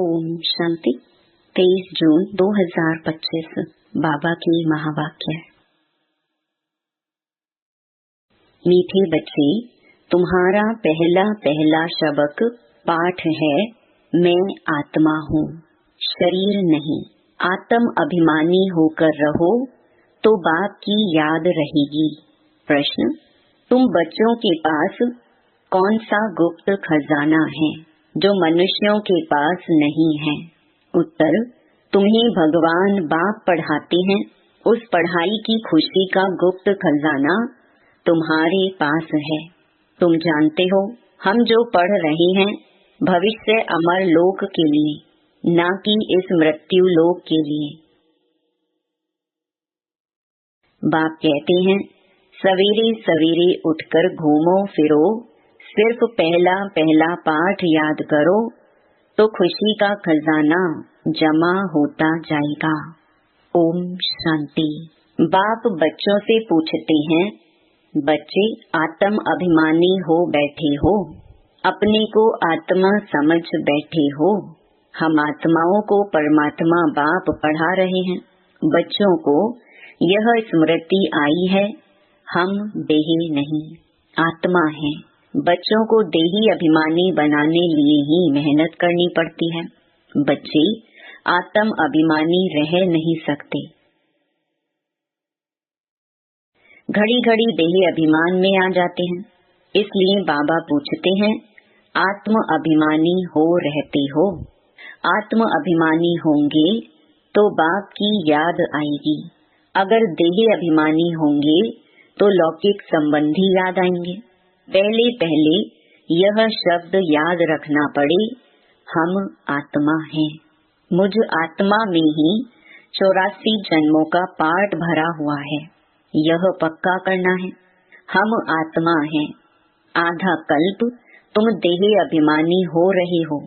ओम शांति। 23 जून 2025 बाबा की महावाक्य। मीठे बच्चे, तुम्हारा पहला पहला सबक पाठ है, मैं आत्मा हूँ, शरीर नहीं। आत्म अभिमानी होकर रहो तो बाप की याद रहेगी। प्रश्न, तुम बच्चों के पास कौन सा गुप्त खजाना है जो मनुष्यों के पास नहीं है? उत्तर, तुम्हें भगवान बाप पढ़ाते हैं, उस पढ़ाई की खुशी का गुप्त खजाना तुम्हारे पास है। तुम जानते हो, हम जो पढ़ रहे हैं भविष्य अमर लोक के लिए, ना कि इस मृत्यु लोक के लिए। बाप कहते हैं, सवेरे सवेरे उठकर घूमो फिरो, सिर्फ पहला पहला पाठ याद करो तो खुशी का खजाना जमा होता जाएगा। ओम शांति। बाप बच्चों से पूछते हैं, बच्चे आत्म अभिमानी हो बैठे हो, अपने को आत्मा समझ बैठे हो। हम आत्माओं को परमात्मा बाप पढ़ा रहे हैं। बच्चों को यह स्मृति आई है, हम देह नहीं आत्मा हैं। बच्चों को देही अभिमानी बनाने लिए ही मेहनत करनी पड़ती है। बच्चे आत्म अभिमानी रह नहीं सकते। घड़ी घड़ी देही अभिमान में आ जाते हैं। इसलिए बाबा पूछते हैं, आत्म अभिमानी हो रहते हो? आत्म अभिमानी होंगे तो बाप की याद आएगी। अगर देही अभिमानी होंगे तो लौकिक संबंधी याद आएंगे। पहले पहले यह शब्द याद रखना पड़े, हम आत्मा हैं। मुझ आत्मा में ही 84 जन्मों का पाठ भरा हुआ है, यह पक्का करना है। हम आत्मा हैं। आधा कल्प तुम देह अभिमानी हो रहे हो।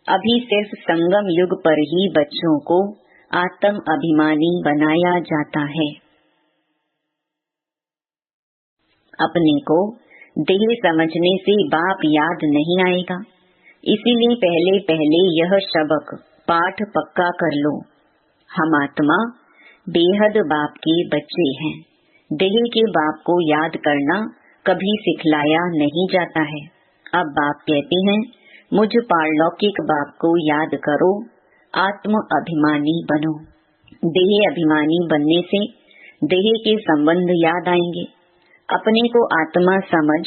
अभी सिर्फ संगम युग पर ही बच्चों को आत्म अभिमानी बनाया जाता है। अपने को देह समझने से बाप याद नहीं आएगा। इसीलिए पहले पहले यह सबक पाठ पक्का कर लो। हम आत्मा बेहद बाप के बच्चे हैं। देह के बाप को याद करना कभी सिखलाया नहीं जाता है। अब बाप कहते हैं, मुझ पारलौकिक बाप को याद करो, आत्म अभिमानी बनो। देह अभिमानी बनने से देह के संबंध याद आएंगे। अपने को आत्मा समझ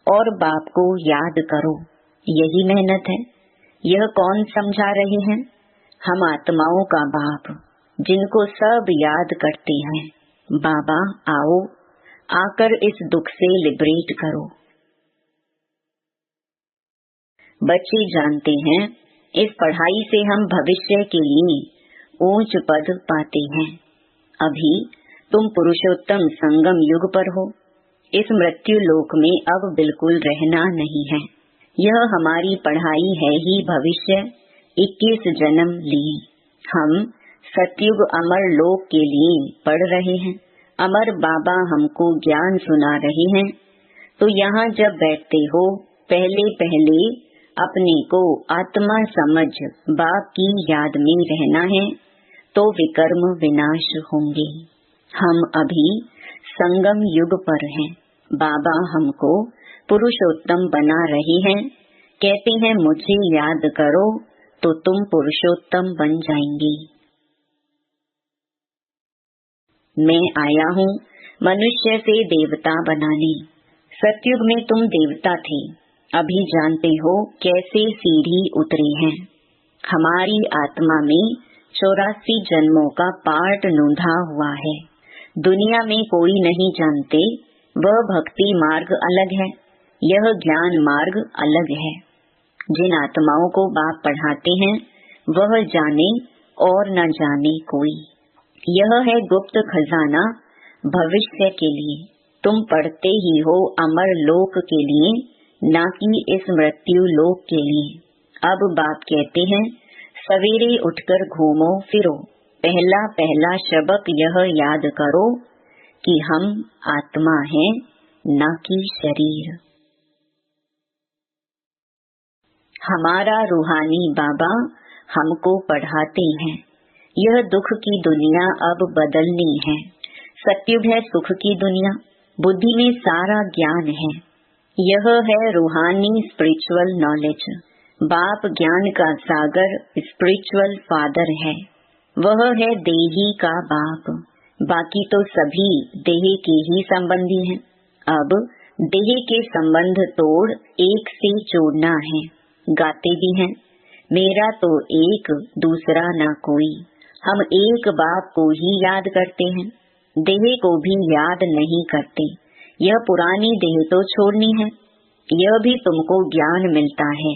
और बाप को याद करो, यही मेहनत है। यह कौन समझा रहे हैं? हम आत्माओं का बाप, जिनको सब याद करते हैं। बाबा आओ, आकर इस दुख से लिबरेट करो। बच्चे जानते हैं, इस पढ़ाई से हम भविष्य के लिए ऊंच पद पाते हैं। अभी तुम पुरुषोत्तम संगम युग पर हो। इस मृत्यु लोक में अब बिल्कुल रहना नहीं है। यह हमारी पढ़ाई है ही भविष्य 21 जन्म लिए। हम सतयुग अमर लोक के लिए पढ़ रहे हैं। अमर बाबा हमको ज्ञान सुना रहे हैं। तो यहाँ जब बैठते हो, पहले पहले अपने को आत्मा समझ बाप की याद में रहना है, तो विकर्म विनाश होंगे। हम अभी संगम युग पर हैं। बाबा हमको पुरुषोत्तम बना रहे हैं। कहते हैं, मुझे याद करो तो तुम पुरुषोत्तम बन जाएंगे। मैं आया हूँ मनुष्य से देवता बनाने। सतयुग में तुम देवता थे, अभी जानते हो कैसे सीढ़ी उतरे हैं। हमारी आत्मा में 84 जन्मों का पाठ नोंधा हुआ है। दुनिया में कोई नहीं जानते, वह भक्ति मार्ग अलग है, यह ज्ञान मार्ग अलग है। जिन आत्माओं को बाप पढ़ाते हैं वह जाने और न जाने कोई। यह है गुप्त खजाना भविष्य के लिए। तुम पढ़ते ही हो अमर लोक के लिए, ना कि इस मृत्यु लोक के लिए। अब बाप कहते हैं, सवेरे उठकर घूमो फिरो, पहला पहला सबक यह याद करो कि हम आत्मा हैं, न कि शरीर। हमारा रूहानी बाबा हमको पढ़ाते हैं। यह दुख की दुनिया अब बदलनी है। सत्युग है सुख की दुनिया, बुद्धि में सारा ज्ञान है। यह है रूहानी स्पिरिचुअल नॉलेज। बाप ज्ञान का सागर स्पिरिचुअल फादर है। वह है देही का बाप। बाकी तो सभी देह के ही संबंधी हैं। अब देह के संबंध तोड़ एक से जोड़ना है। गाते भी हैं, मेरा तो एक दूसरा ना कोई। हम एक बाप को ही याद करते हैं, देह को भी याद नहीं करते। यह पुरानी देह तो छोड़नी है। यह भी तुमको ज्ञान मिलता है।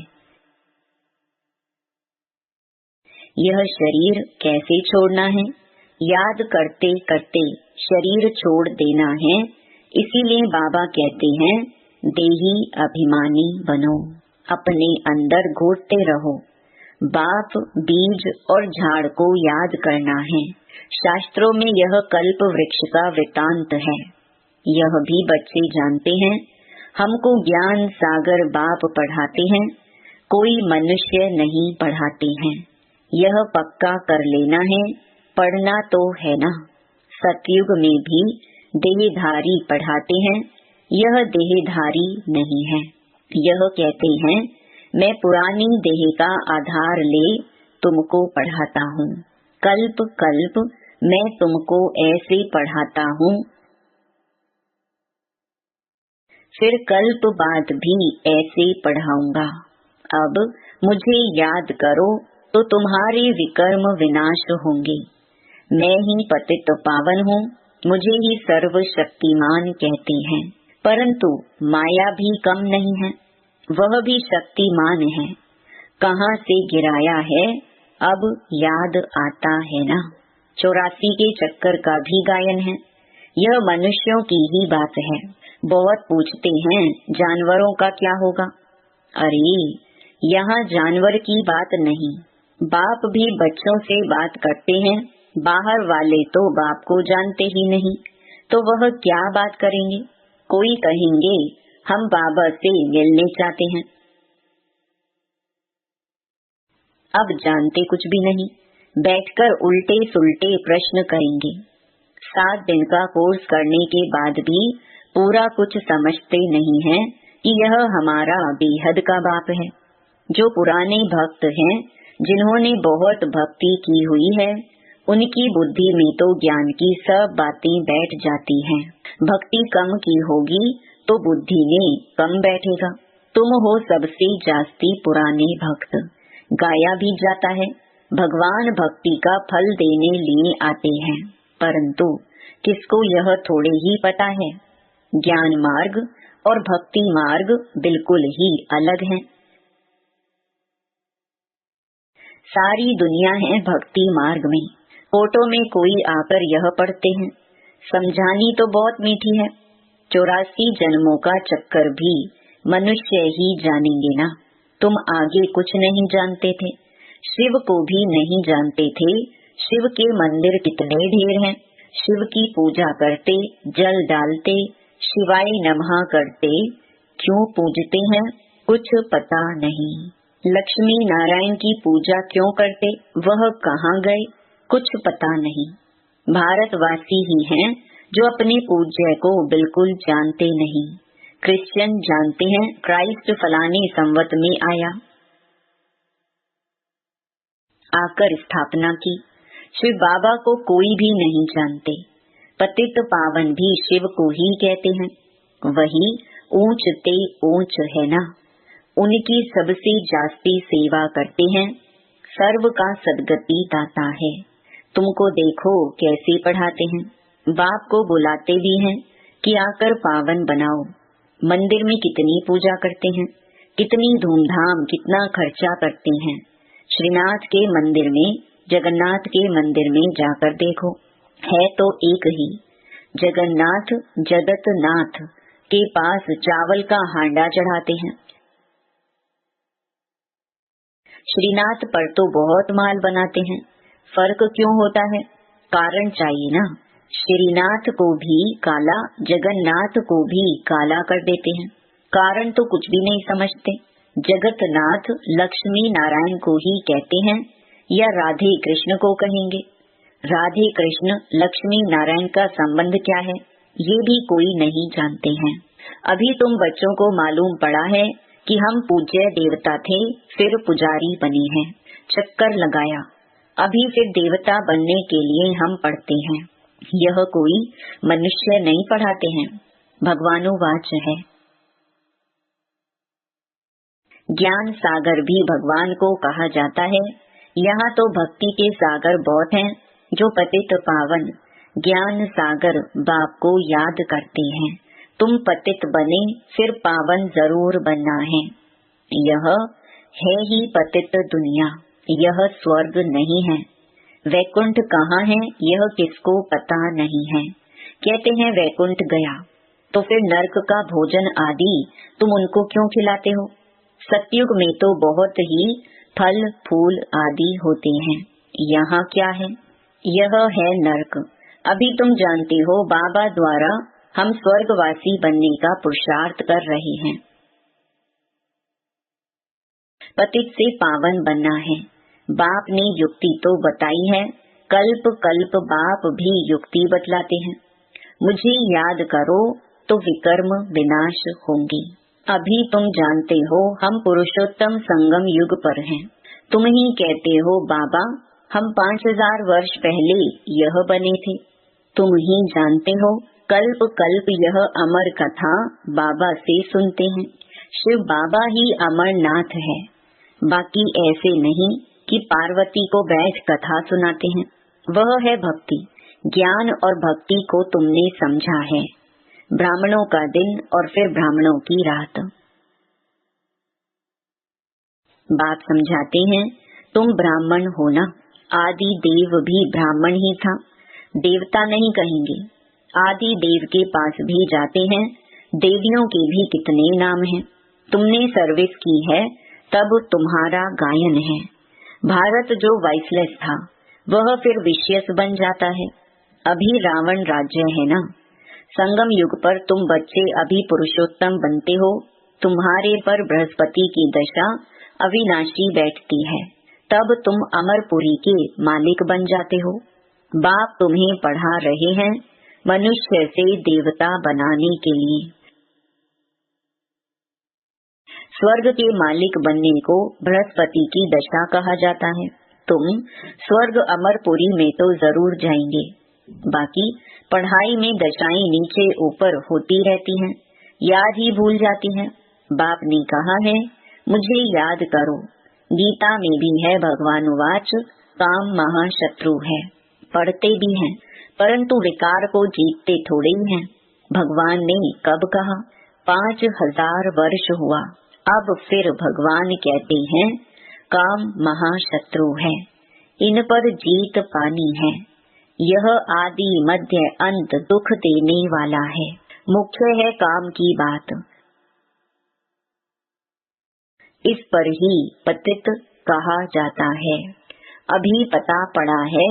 यह शरीर कैसे छोड़ना है? याद करते करते शरीर छोड़ देना है। इसीलिए बाबा कहते हैं, देही अभिमानी बनो, अपने अंदर घोटते रहो। बाप, बीज और झाड़ को याद करना है। शास्त्रों में यह कल्प वृक्ष का वृतांत है। यह भी बच्चे जानते हैं। हमको ज्ञान सागर बाप पढ़ाते हैं, कोई मनुष्य नहीं पढ़ाते हैं। यह पक्का कर लेना है, पढ़ना तो है ना। सतयुग में भी देहधारी पढ़ाते हैं, यह देहधारी नहीं है। यह कहते हैं, मैं पुरानी देह का आधार ले तुमको पढ़ाता हूँ। कल्प कल्प मैं तुमको ऐसे पढ़ाता हूँ, फिर कल्प बाद भी ऐसे पढ़ाऊंगा। अब मुझे याद करो तो तुम्हारे विकर्म विनाश होंगे। मैं ही पतित पावन हूँ, मुझे ही सर्वशक्तिमान कहते हैं। परंतु माया भी कम नहीं है, वह भी शक्तिमान है। कहाँ से गिराया है अब याद आता है ना। 84 के चक्कर का भी गायन है। यह मनुष्यों की ही बात है। बहुत पूछते हैं जानवरों का क्या होगा। अरे यहाँ जानवर की बात नहीं। बाप भी बच्चों से बात करते हैं। बाहर वाले तो बाप को जानते ही नहीं, तो वह क्या बात करेंगे। कोई कहेंगे हम बाबा से मिलने चाहते हैं। अब जानते कुछ भी नहीं, बैठकर उल्टे सुल्टे प्रश्न करेंगे। 7 दिन का कोर्स करने के बाद भी पूरा कुछ समझते नहीं है कि यह हमारा बेहद का बाप है। जो पुराने भक्त हैं, जिन्होंने बहुत भक्ति की हुई है, उनकी बुद्धि में तो ज्ञान की सब बातें बैठ जाती हैं। भक्ति कम की होगी तो बुद्धि में कम बैठेगा। तुम हो सबसे जास्ती पुराने भक्त। गाया भी जाता है, भगवान भक्ति का फल देने लिए आते हैं, परंतु किसको यह थोड़े ही पता है। ज्ञान मार्ग और भक्ति मार्ग बिल्कुल ही अलग हैं। सारी दुनिया है भक्ति मार्ग में। फोटो में कोई आकर यह पढ़ते हैं, समझानी तो बहुत मीठी है। 84 जन्मों का चक्कर भी मनुष्य ही जानेंगे ना। तुम आगे कुछ नहीं जानते थे, शिव को भी नहीं जानते थे। शिव के मंदिर कितने ढेर हैं। शिव की पूजा करते, जल डालते, शिवाय नमः करते। क्यों पूजते हैं कुछ पता नहीं। लक्ष्मी नारायण की पूजा क्यों करते, वह कहाँ गए कुछ पता नहीं। भारतवासी ही हैं जो अपने पूज्य को बिल्कुल जानते नहीं। क्रिश्चियन जानते हैं क्राइस्ट फलाने संवत में आया, आकर स्थापना की। शिव बाबा को कोई भी नहीं जानते। पतित पावन भी शिव को ही कहते हैं। वही ऊंच ते ऊंच है ना। उनकी सबसे जास्ती सेवा करते हैं। सर्व का सदगति दाता है। तुमको देखो कैसे पढ़ाते हैं। बाप को बुलाते भी हैं कि आकर पावन बनाओ। मंदिर में कितनी पूजा करते हैं, कितनी धूमधाम, कितना खर्चा करते हैं। श्रीनाथ के मंदिर में, जगन्नाथ के मंदिर में जाकर देखो, है तो एक ही। जगन्नाथ जगतनाथ के पास चावल का हांडा चढ़ाते हैं। श्रीनाथ पर तो बहुत माल बनाते हैं। फर्क क्यों होता है? कारण चाहिए ना। श्रीनाथ को भी काला, जगन्नाथ को भी काला कर देते हैं। कारण तो कुछ भी नहीं समझते। जगतनाथ लक्ष्मी नारायण को ही कहते हैं, या राधे कृष्ण को कहेंगे? राधे कृष्ण लक्ष्मी नारायण का संबंध क्या है, ये भी कोई नहीं जानते हैं। अभी तुम बच्चों को मालूम पड़ा है कि हम पूज्य देवता थे, फिर पुजारी बने हैं, चक्कर लगाया, अभी फिर देवता बनने के लिए हम पढ़ते हैं। यह कोई मनुष्य नहीं पढ़ाते हैं। भगवानुवाच है। ज्ञान सागर भी भगवान को कहा जाता है। यहाँ तो भक्ति के सागर बहुत हैं, जो पतित पावन ज्ञान सागर बाप को याद करते हैं। तुम पतित बने, फिर पावन जरूर बनना है। यह है ही पतित दुनिया, यह स्वर्ग नहीं है। वैकुंठ कहाँ है, यह किसको पता नहीं है। कहते हैं वैकुंठ गया, तो फिर नरक का भोजन आदि तुम उनको क्यों खिलाते हो? सतयुग में तो बहुत ही फल फूल आदि होते हैं, यहाँ क्या है? यह है नरक। अभी तुम जानते हो बाबा द्वारा हम स्वर्गवासी बनने का पुरुषार्थ कर रहे हैं। पतित से पावन बनना है। बाप ने युक्ति तो बताई है, कल्प कल्प बाप भी युक्ति बतलाते हैं। मुझे याद करो तो विकर्म विनाश होंगे। अभी तुम जानते हो हम पुरुषोत्तम संगम युग पर हैं। तुम ही कहते हो बाबा हम 5000 वर्ष पहले यह बने थे। तुम ही जानते हो कल्प कल्प यह अमर कथा बाबा से सुनते हैं। शिव बाबा ही अमरनाथ है, बाकी ऐसे नहीं कि पार्वती को बैठ कथा सुनाते हैं। वह है भक्ति। ज्ञान और भक्ति को तुमने समझा है। ब्राह्मणों का दिन और फिर ब्राह्मणों की रात। बात समझाते हैं, तुम ब्राह्मण हो ना, आदि देव भी ब्राह्मण ही था, देवता नहीं कहेंगे। आदि देव के पास भी जाते हैं, देवियों के भी कितने नाम हैं। तुमने सर्विस की है, तब तुम्हारा गायन है। भारत जो वाइसलेस था, वह फिर विशेष बन जाता है। अभी रावण राज्य है ना। संगम युग पर तुम बच्चे अभी पुरुषोत्तम बनते हो। तुम्हारे पर बृहस्पति की दशा अविनाशी बैठती है, तब तुम अमरपुरी के मालिक बन जाते हो। बाप तुम्हें पढ़ा रहे हैं मनुष्य से देवता बनाने के लिए। स्वर्ग के मालिक बनने को बृहस्पति की दशा कहा जाता है। तुम स्वर्ग अमरपुरी में तो जरूर जाएंगे, बाकी पढ़ाई में दशाएं नीचे ऊपर होती रहती हैं, याद ही भूल जाती हैं। बाप ने कहा है मुझे याद करो। गीता में भी है भगवानुवाच काम महाशत्रु है। पढ़ते भी हैं, परंतु विकार को जीतते थोड़े ही हैं। भगवान ने कब कहा? 5000 वर्ष हुआ। अब फिर भगवान कहते हैं काम महाशत्रु है, इन पर जीत पानी है। यह आदि मध्य अंत दुख देने वाला है। मुख्य है काम की बात। इस पर ही पतित कहा जाता है। अभी पता पड़ा है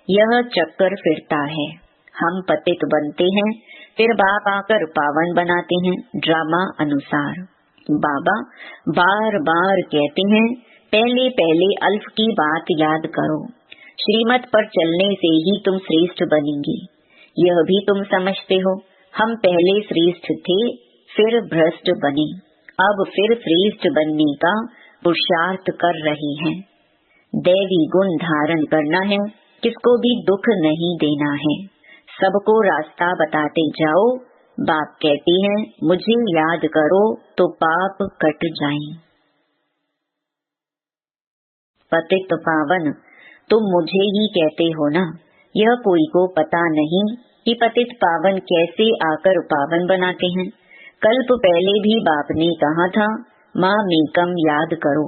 यह चक्कर फिरता है। हम पतित बनते हैं, फिर बाप आकर पावन बनाते हैं ड्रामा अनुसार। बाबा बार बार कहते हैं पहले पहले अल्फ की बात याद करो। श्रीमत पर चलने से ही तुम श्रेष्ठ बनेंगे। यह भी तुम समझते हो। हम पहले श्रेष्ठ थे, फिर भ्रष्ट बने, अब फिर श्रेष्ठ बनने का पुरुषार्थ कर रहे हैं। दैवी गुण धारण करना है, किसको भी दुख नहीं देना है, सबको रास्ता बताते जाओ। बाप कहते हैं मुझे याद करो तो पाप कट जाएं। पतित पावन तुम मुझे ही कहते हो ना। यह कोई को पता नहीं कि पतित पावन कैसे आकर पावन बनाते हैं। कल्प पहले भी बाप ने कहा था माँ मेकम याद करो।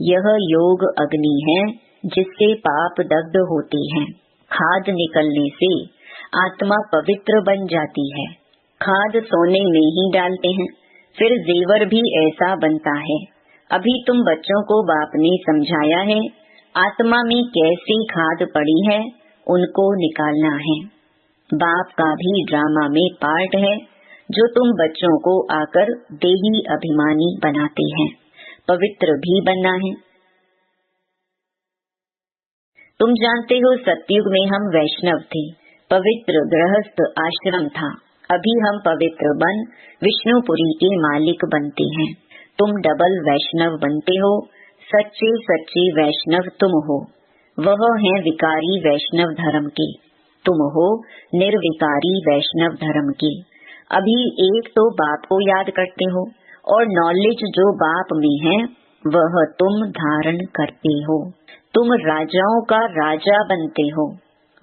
यह योग अग्नि है जिससे पाप दग्ध होते हैं। खाद निकलने से आत्मा पवित्र बन जाती है। खाद सोने में ही डालते हैं, फिर जेवर भी ऐसा बनता है। अभी तुम बच्चों को बाप ने समझाया है आत्मा में कैसी खाद पड़ी है, उनको निकालना है। बाप का भी ड्रामा में पार्ट है, जो तुम बच्चों को आकर देही अभिमानी बनाते हैं। पवित्र भी बनना है। तुम जानते हो सतयुग में हम वैष्णव थे, पवित्र गृहस्थ आश्रम था। अभी हम पवित्र बन विष्णुपुरी के मालिक बनते हैं। तुम डबल वैष्णव बनते हो। सच्चे सच्चे वैष्णव तुम हो। वह हैं विकारी वैष्णव धर्म के, तुम हो निर्विकारी वैष्णव धर्म के। अभी एक तो बाप को याद करते हो और नॉलेज जो बाप में है वह तुम धारण करते हो। तुम राजाओं का राजा बनते हो।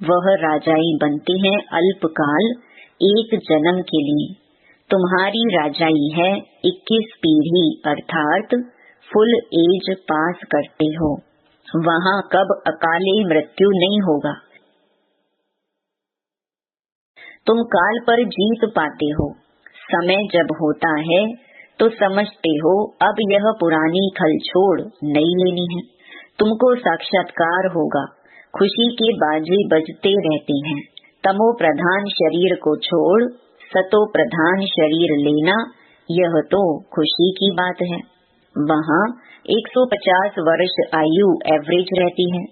वह राजाई बनते हैं अल्पकाल, एक जन्म के लिए। तुम्हारी राजाई है 21 पीढ़ी अर्थात फुल एज पास करते हो। वहाँ कब अकाले मृत्यु नहीं होगा। तुम काल पर जीत पाते हो। समय जब होता है तो समझते हो अब यह पुरानी खल छोड़ नई लेनी है। तुमको साक्षात्कार होगा। खुशी के बाजे बजते रहते हैं। तमो प्रधान शरीर को छोड़ सतो प्रधान शरीर लेना, यह तो खुशी की बात है। वहाँ 150 वर्ष आयु एवरेज रहती है।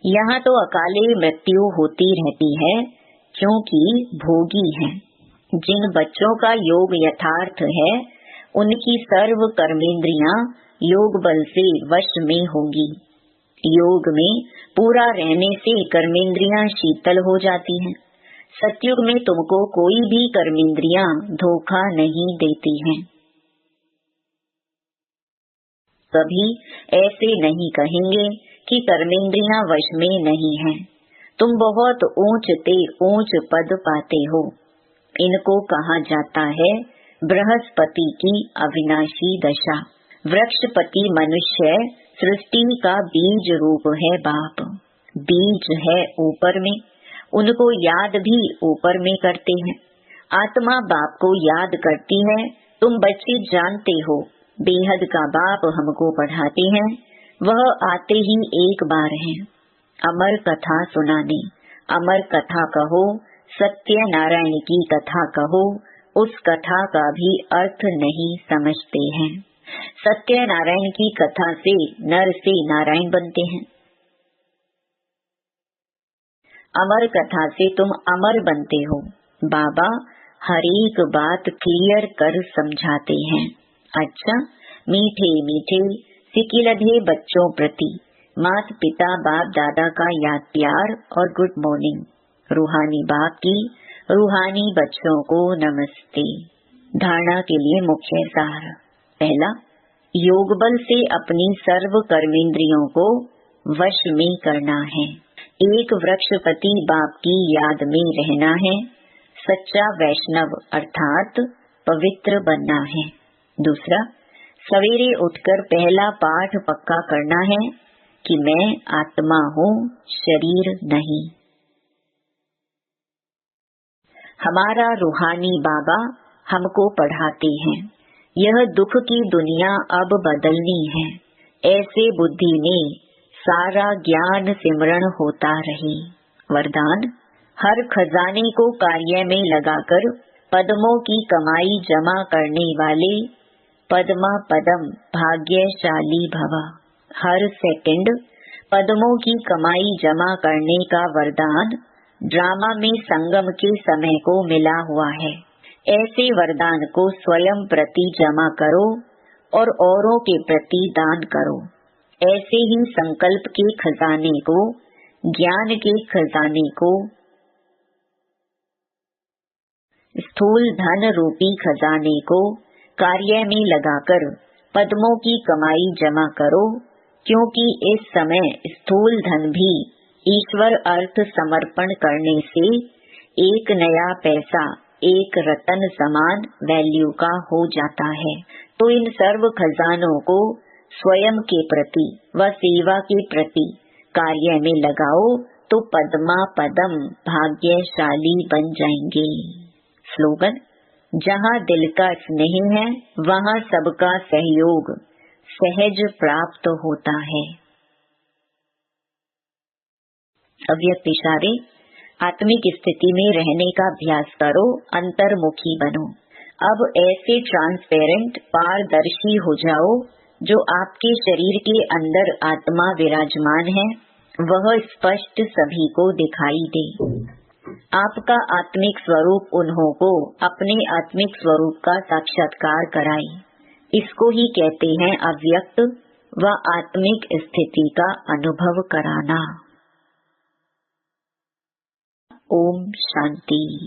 यहाँ तो अकाले मृत्यु होती रहती है, क्योंकि भोगी है। जिन बच्चों का योग यथार्थ है उनकी सर्व कर्मेंद्रियां योग बल से वश में होंगी। योग में पूरा रहने से कर्मेंद्रियां शीतल हो जाती हैं। सतयुग में तुमको कोई भी कर्मेंद्रियां धोखा नहीं देती हैं। कभी ऐसे नहीं कहेंगे कि कर्मेंद्रियां वश में नहीं हैं। तुम बहुत ऊंचते ऊंच पद पाते हो। इनको कहा जाता है बृहस्पति की अविनाशी दशा। वृक्षपति मनुष्य सृष्टि का बीज रूप है बाप। बीज है ऊपर में, उनको याद भी ऊपर में करते हैं। आत्मा बाप को याद करती है। तुम बच्चे जानते हो बेहद का बाप हमको पढ़ाते हैं। वह आते ही एक बार हैं अमर कथा सुनाने। अमर कथा कहो, सत्य नारायण की कथा कहो, उस कथा का भी अर्थ नहीं समझते हैं। सत्य नारायण की कथा से नर से नारायण बनते हैं। अमर कथा से तुम अमर बनते हो। बाबा हर एक बात क्लियर कर समझाते हैं। अच्छा, मीठे मीठे सिकिलधे बच्चों प्रति माता पिता बाप दादा का याद प्यार और गुड मॉर्निंग। रूहानी बाप की रूहानी बच्चों को नमस्ते। धारणा के लिए मुख्य सार। पहला, योग बल से अपनी सर्व कर्मेंद्रियों को वश में करना है। एक वृक्षपति बाप की याद में रहना है। सच्चा वैष्णव अर्थात पवित्र बनना है। दूसरा, सवेरे उठकर पहला पाठ पक्का करना है कि मैं आत्मा हूँ, शरीर नहीं। हमारा रूहानी बाबा हमको पढ़ाते हैं यह दुख की दुनिया अब बदलनी है। ऐसे बुद्धि में सारा ज्ञान सिमरण होता रहे। वरदान, हर खजाने को कार्य में लगाकर पद्मों की कमाई जमा करने वाले पद्मा पदम भाग्यशाली भवा। हर सेकंड पद्मों की कमाई जमा करने का वरदान ड्रामा में संगम के समय को मिला हुआ है। ऐसे वरदान को स्वयं प्रति जमा करो और औरों के प्रति दान करो। ऐसे ही संकल्प के खजाने को, ज्ञान के खजाने को, स्थूल धन रूपी खजाने को कार्य में लगाकर पद्मों की कमाई जमा करो, क्योंकि इस समय स्थूल धन भी ईश्वर अर्थ समर्पण करने से एक नया पैसा एक रतन समान वैल्यू का हो जाता है। तो इन सर्व खजानों को स्वयं के प्रति व सेवा के प्रति कार्य में लगाओ तो पद्मा पदम भाग्यशाली बन जाएंगे। स्लोगन, जहाँ दिल का स्नेह है वहाँ सबका सहयोग सहज प्राप्त होता है। अव्यक्त इशारे, आत्मिक स्थिति में रहने का अभ्यास करो, अंतर्मुखी बनो। अब ऐसे ट्रांसपेरेंट पारदर्शी हो जाओ जो आपके शरीर के अंदर आत्मा विराजमान है वह स्पष्ट सभी को दिखाई दे। आपका आत्मिक स्वरूप उन्हों को अपने आत्मिक स्वरूप का साक्षात्कार कराए। इसको ही कहते हैं अव्यक्त व आत्मिक स्थिति का अनुभव कराना। ओम शांति।